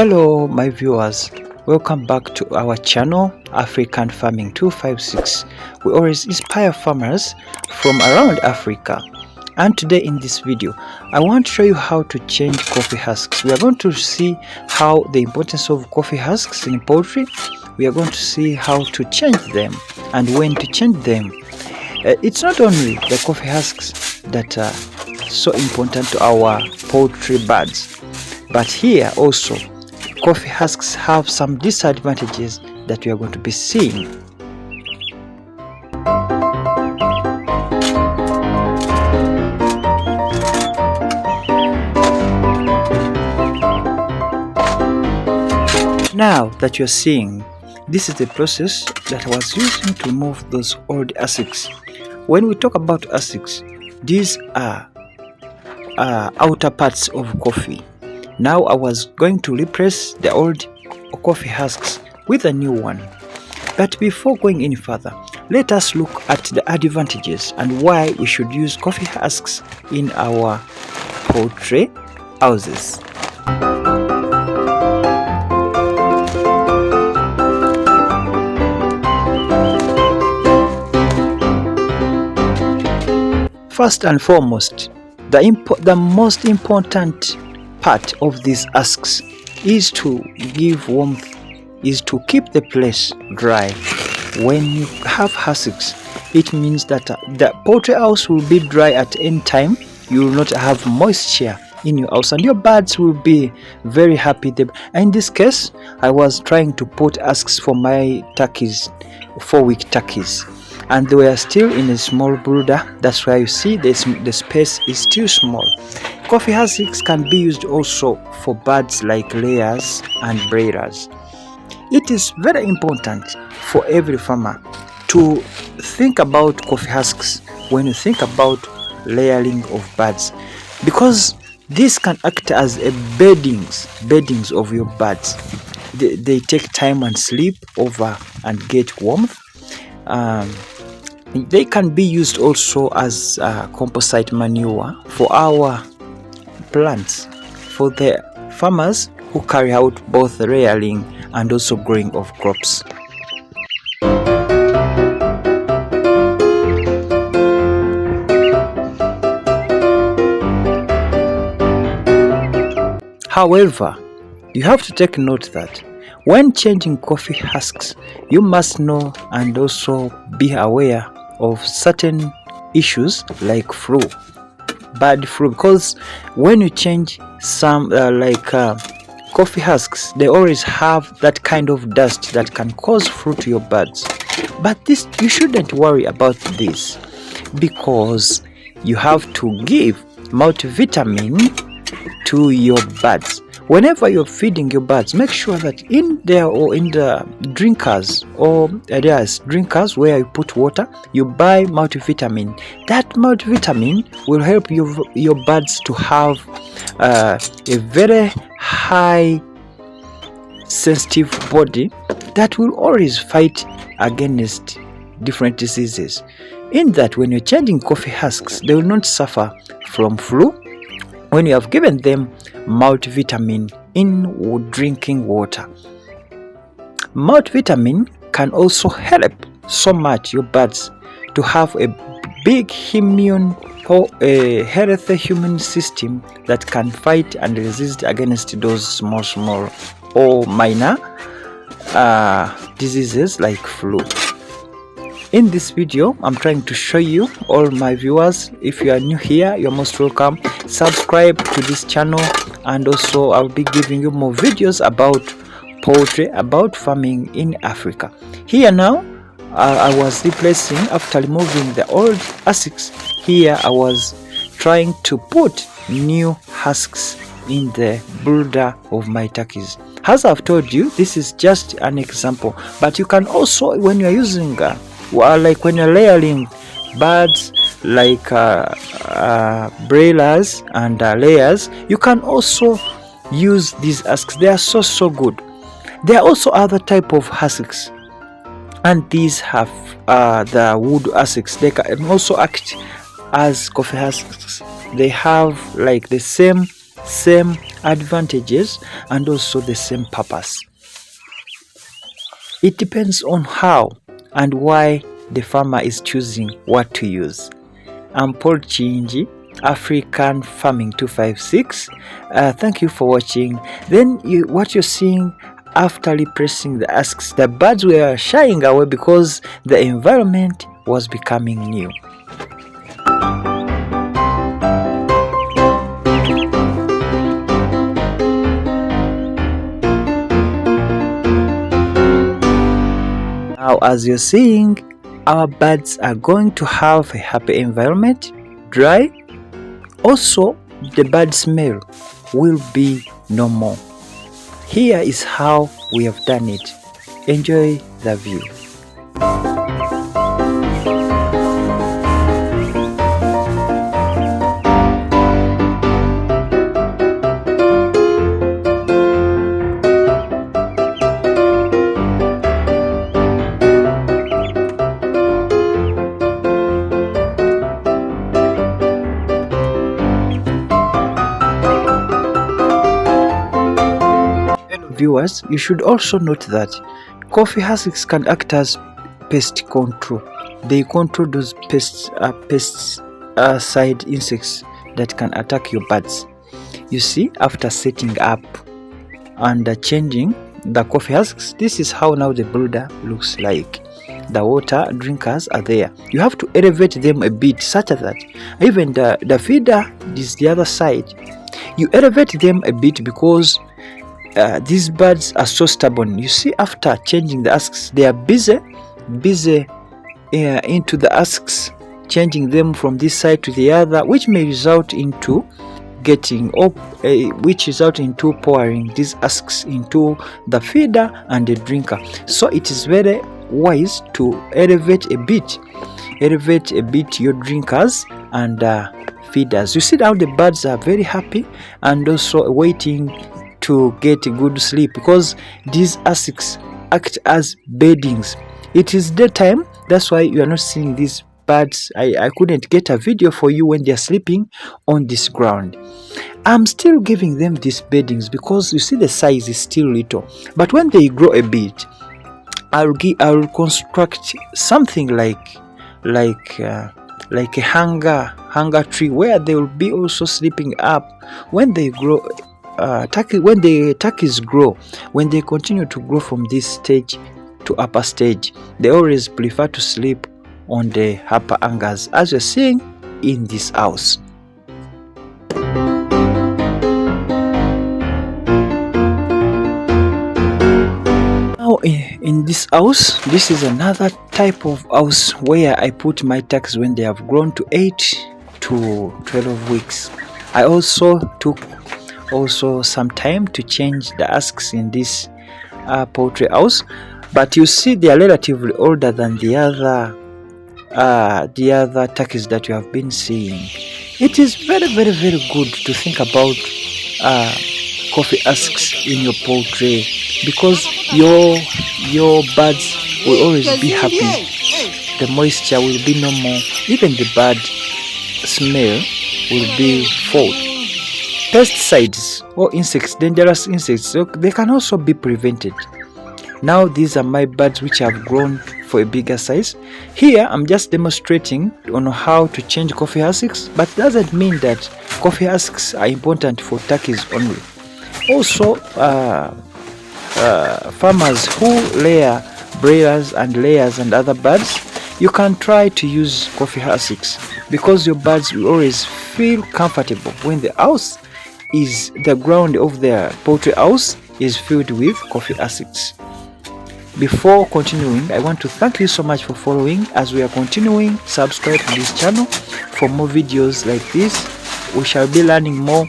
Hello my viewers, welcome back to our channel African Farming 256. We always inspire farmers from around Africa, and today in this video I want to show you how to change coffee husks. We are going to see how the importance of coffee husks in poultry. We are going to see how to change them and when to change them. It's not only the coffee husks that are so important to our poultry birds, but here also coffee husks have some disadvantages that we are going to be seeing. Now that you're seeing, this is the process that I was using to remove those old husks. When we talk about husks, these are outer parts of coffee. Now I was going to replace the old coffee husks with a new one. But before going any further, let us look at the advantages and why we should use coffee husks in our poultry houses. First and foremost, the most important part of these husks is to give warmth, is to keep the place dry. When you have husks, it means that the poultry house will be dry at any time. You will not have moisture in your house and your birds will be very happy. In this case, I was trying to put husks for my turkeys, 4-week turkeys, and they were still in a small brooder. That's why you see the space is still small. Coffee husks can be used also for birds like layers and broilers. It is very important for every farmer to think about coffee husks when you think about layering of birds, because this can act as a beddings of your birds. They take time and sleep over and get warmth. They can be used also as composite manure for our plants, for the farmers who carry out both rearing and also growing of crops. However, you have to take note that when changing coffee husks, you must know and also be aware of certain issues like bird flu, because when you change some coffee husks, they always have that kind of dust that can cause flu to your birds. But this, you shouldn't worry about this, because you have to give multivitamin to your birds. Whenever you're feeding your birds, make sure that in there or in the drinkers, or there's drinkers where you put water, you buy multivitamin. That multivitamin will help your birds to have a very high sensitive body that will always fight against different diseases. In that, when you're changing coffee husks, they will not suffer from flu when you have given them multivitamin in drinking water. Multivitamin can also help so much your birds to have a big immune or a healthy human system that can fight and resist against those small or minor diseases like flu. In this video, I'm trying to show you, all my viewers, if you are new here, you're most welcome. Subscribe to this channel, and also I'll be giving you more videos about poultry, about farming in Africa. Here now, I was replacing, after removing the old husks, here I was trying to put new husks in the brooder of my turkeys. As I've told you, this is just an example, but you can also, when you're using like when you're layering birds like broilers and layers, you can also use these husks. They are so good. There are also other type of husks, and these have the wood husks. They can also act as coffee husks. They have like the same advantages and also the same purpose. It depends on how and why the farmer is choosing what to use. I'm Poultry, African Farming 256. Thank you for watching. Then what you're seeing after repressing the husks, the birds were shying away because the environment was becoming new. Now, as you're seeing, our birds are going to have a happy environment, dry. Also, the bird smell will be no more. Here is how we have done it. Enjoy the view. Viewers, you should also note that coffee husks can act as pest control. They control those side insects that can attack your birds. You see, after setting up and changing the coffee husks, this is how now the brooder looks like. The water drinkers are there. You have to elevate them a bit such that even the feeder is the other side. You elevate them a bit because these birds are so stubborn. You see, after changing the husks, they are busy into the husks, changing them from this side to the other, which may result into pouring these husks into the feeder and the drinker. So it is very wise to elevate a bit your drinkers and feeders. You see now the birds are very happy and also waiting to get a good sleep because these husks act as beddings. It is daytime, that's why you are not seeing these birds. I couldn't get a video for you when they are sleeping on this ground. I'm still giving them these beddings because you see the size is still little, but when they grow a bit, I'll construct something like a hanger tree where they will be also sleeping up when they grow. When the turkeys grow, when they continue to grow from this stage to upper stage, they always prefer to sleep on the upper hangers, as you're seeing in this house. Now in this house, this is another type of house where I put my turkeys when they have grown to 8 to 12 weeks. I also took some time to change the husks in this poultry house, but you see they are relatively older than the other turkeys that you have been seeing. It is very good to think about coffee husks in your poultry because your birds will always be happy. The moisture will be no more. Even the bird smell will be full. Pesticides or insects, dangerous insects, they can also be prevented. Now these are my birds which have grown for a bigger size. Here I'm just demonstrating on how to change coffee husks, but it doesn't mean that coffee husks are important for turkeys only. Also farmers who rear broilers and layers and other birds, you can try to use coffee husks because your birds will always feel comfortable when the ground of their poultry house is filled with coffee husks. Before continuing, I want to thank you so much for following. As we are continuing, subscribe to this channel for more videos like this. We shall be learning more.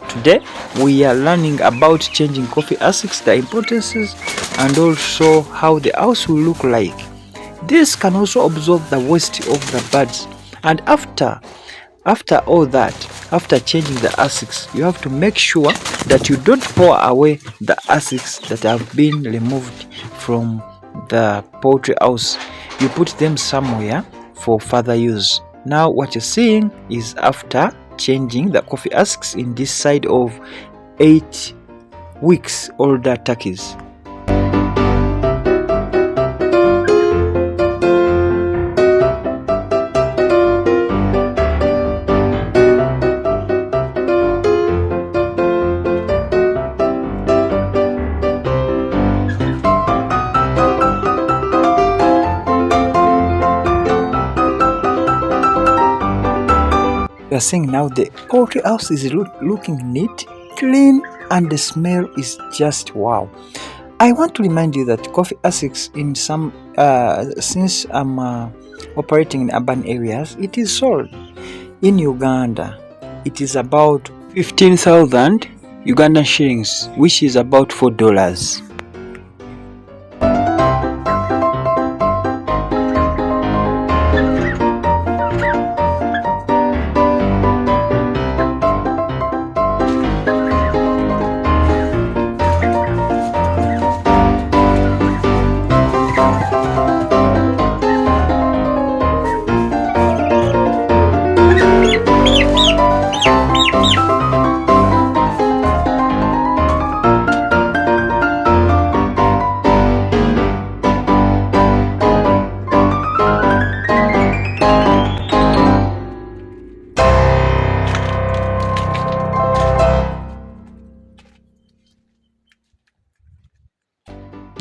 Today we are learning about changing coffee husks, the importances, and also how the house will look like. This can also absorb the waste of the birds, and after all that, after changing the husks, you have to make sure that you don't pour away the husks that have been removed from the poultry house. You put them somewhere for further use. Now what you're seeing is after changing the coffee husks in this side of 8 weeks older turkeys. You are seeing now the poultry house is looking neat, clean, and the smell is just wow. I want to remind you that coffee husks in some since I'm operating in urban areas, it is sold in Uganda. It is about 15,000 Ugandan shillings, which is about $4.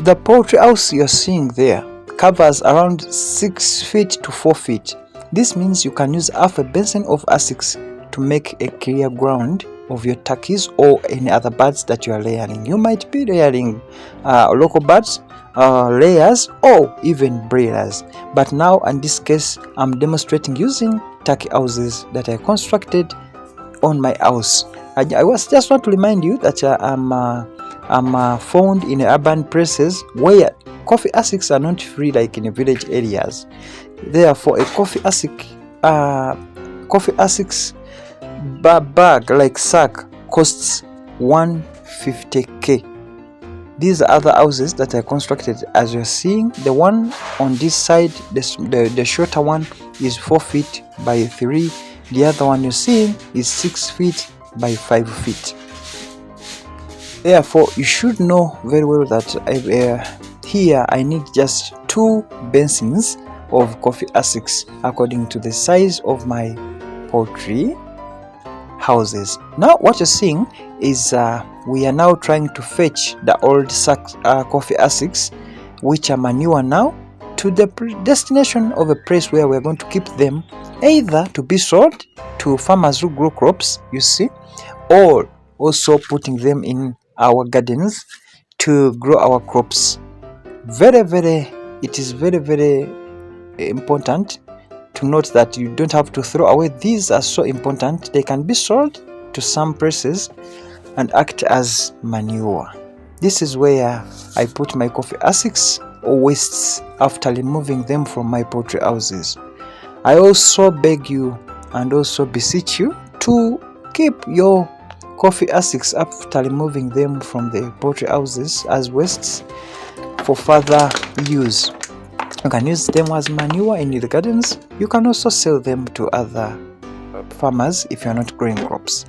The poultry house you're seeing there covers around 6 feet to 4 feet. This means you can use half a basin of husks to make a clear ground of your turkeys or any other birds that you are layering. You might be layering local birds, layers, or even breeders. But now in this case, I'm demonstrating using turkey houses that I constructed on my house. I was just want to remind you that I'm found in urban places where coffee husks are not free like in village areas. Therefore, a coffee husks bag like sack costs 150k. These are other houses that I constructed. As you're seeing, the one on this side, the shorter one is 4 feet by 3. The other one you're seeing is 6 feet by 5 feet. Therefore, you should know very well that here I need just 2 basins of coffee husks according to the size of my poultry houses. Now what you're seeing is we are now trying to fetch the old coffee husks, which are manure now, to the destination of a place where we're going to keep them, either to be sold to farmers who grow crops, you see, or also putting them in our gardens to grow our crops. It is very important to note that you don't have to throw away. These are so important. They can be sold to some places and act as manure. This is where I put my coffee husks or wastes after removing them from my poultry houses. I also beg you and also beseech you to keep your coffee husks after removing them from the poultry houses as wastes for further use. You can use them as manure in the gardens. You can also sell them to other farmers if you're not growing crops.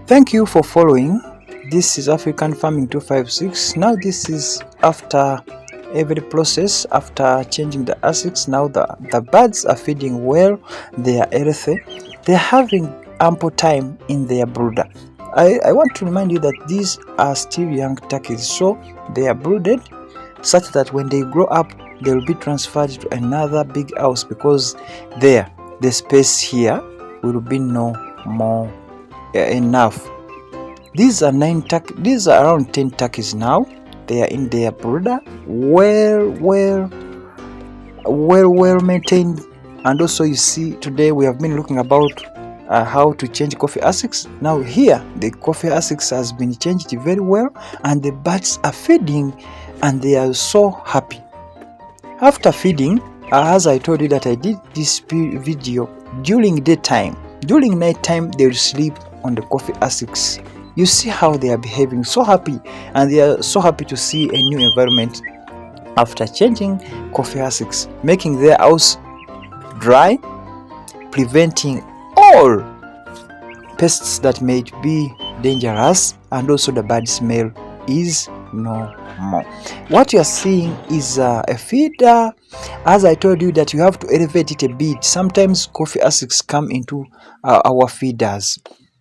Thank you for following. This is African Farming 256. Now this is after every process, after changing the husks. Now the birds are feeding well, they are healthy, they are having ample time in their brooder. I want to remind you that these are still young turkeys, so they are brooded such that when they grow up they will be transferred to another big house, because the space here will be no more enough These are these are around 10 turkeys now. They are in their brooder, well maintained. And also you see, today we have been looking about how to change coffee husks. Now here the coffee husks has been changed very well, and the birds are feeding and they are so happy. After feeding, as I told you that I did this video during daytime, during nighttime they will sleep on the coffee husks. You see how they are behaving, so happy, and they are so happy to see a new environment after changing coffee husks, making their house dry, preventing all pests that may be dangerous, and also the bad smell is no more. What you are seeing is a feeder. As I told you that you have to elevate it a bit. Sometimes coffee husks come into our feeders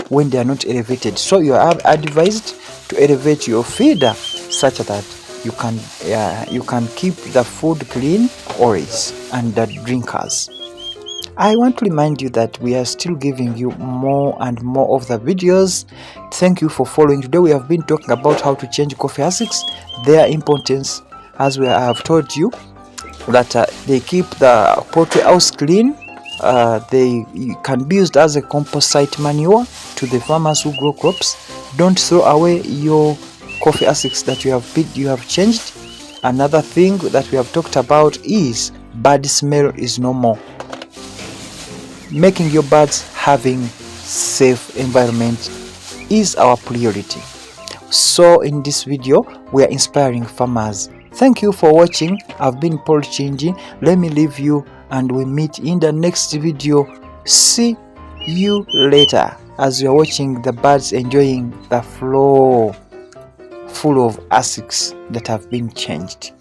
when they are not elevated, so you are advised to elevate your feeder such that you can keep the food clean always and the drinkers. I want to remind you that we are still giving you more and more of the videos. Thank you for following. Today we have been talking about how to change coffee husks, their importance, as I have told you that they keep the poultry house clean. They can be used as a composite manure to the farmers who grow crops. Don't throw away your coffee husks that you have changed. Another thing that we have talked about is bad smell is no more. Making your birds having safe environment is our priority. So in this video we are inspiring farmers. Thank you for watching. I've been Poultry. Let me leave you and we meet in the next video. See you later as you are watching the birds enjoying the floor full of husks that have been changed.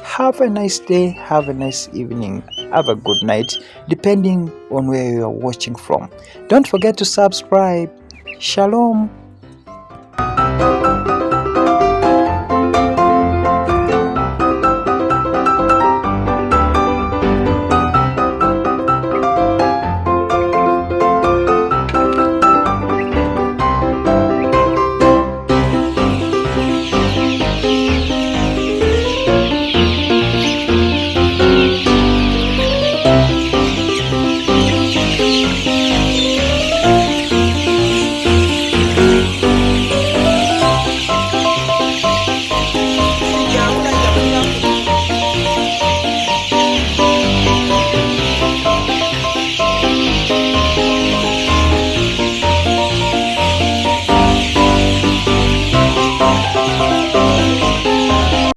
Have a nice day, have a nice evening, have a good night, depending on where you are watching from. Don't forget to subscribe. Shalom.